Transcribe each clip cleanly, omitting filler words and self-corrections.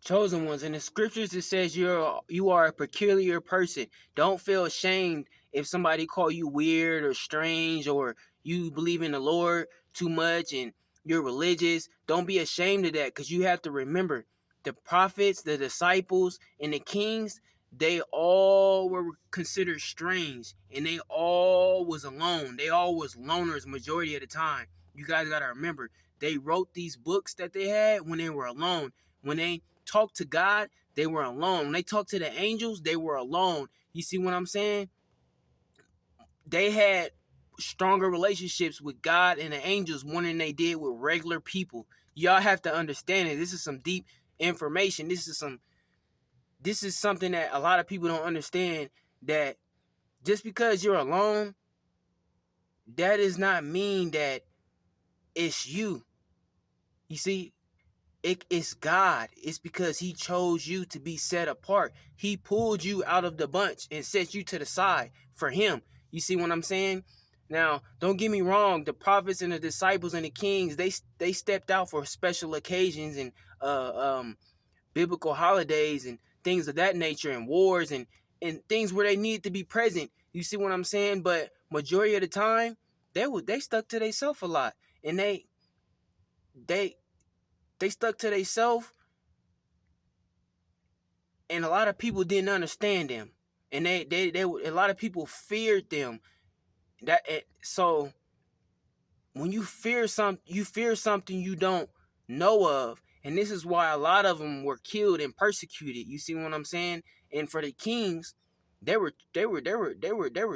chosen ones. In the scriptures, it says you are a peculiar person. Don't feel ashamed if somebody call you weird or strange, or you believe in the Lord too much and you're religious. Don't be ashamed of that, because you have to remember the prophets, the disciples, and the kings. They all were considered strange, and they all was alone. They all was loners majority of the time. You guys gotta remember, they wrote these books that they had when they were alone. When they talked to God, they were alone. When they talked to the angels, they were alone. You see what I'm saying? They had stronger relationships with God and the angels more than they did with regular people. Y'all have to understand it. This is some deep information. This is something that a lot of people don't understand, that just because you're alone, that does not mean that it's you. You see, it's God. It's because he chose you to be set apart. He pulled you out of the bunch and set you to the side for him. You see what I'm saying? Now, don't get me wrong. The prophets and the disciples and the kings, they stepped out for special occasions and biblical holidays and things of that nature, and wars and things where they needed to be present. You see what I'm saying? But majority of the time, they stuck to themselves a lot, and they they stuck to themselves, and a lot of people didn't understand them, and they a lot of people feared them. So when you fear something you don't know of, and this is why a lot of them were killed and persecuted. You see what I'm saying? And for the kings, they were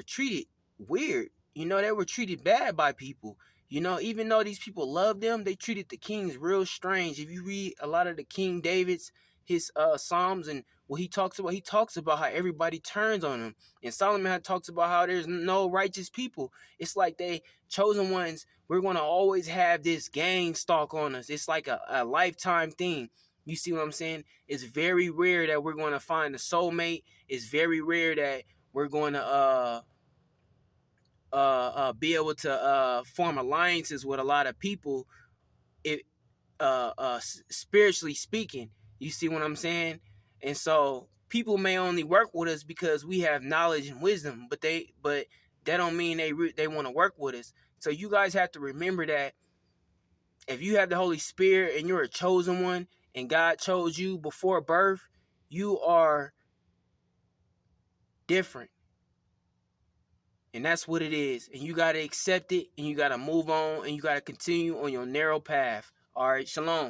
treated weird. They were treated bad by people. Even though these people loved them, they treated the kings real strange. If you read a lot of the King David's his Psalms and what he talks about how everybody turns on him. And Solomon talks about how there's no righteous people. It's like they chosen ones, we're going to always have this gang stalk on us. It's like a lifetime thing. You see what I'm saying? It's very rare that we're going to find a soulmate. It's very rare that we're going to be able to form alliances with a lot of people. It spiritually speaking, you see what I'm saying? And so people may only work with us because we have knowledge and wisdom, but that don't mean they want to work with us. So you guys have to remember that if you have the Holy Spirit and you're a chosen one and God chose you before birth, you are different. And that's what it is. And you got to accept it, and you got to move on, and you got to continue on your narrow path. All right, shalom.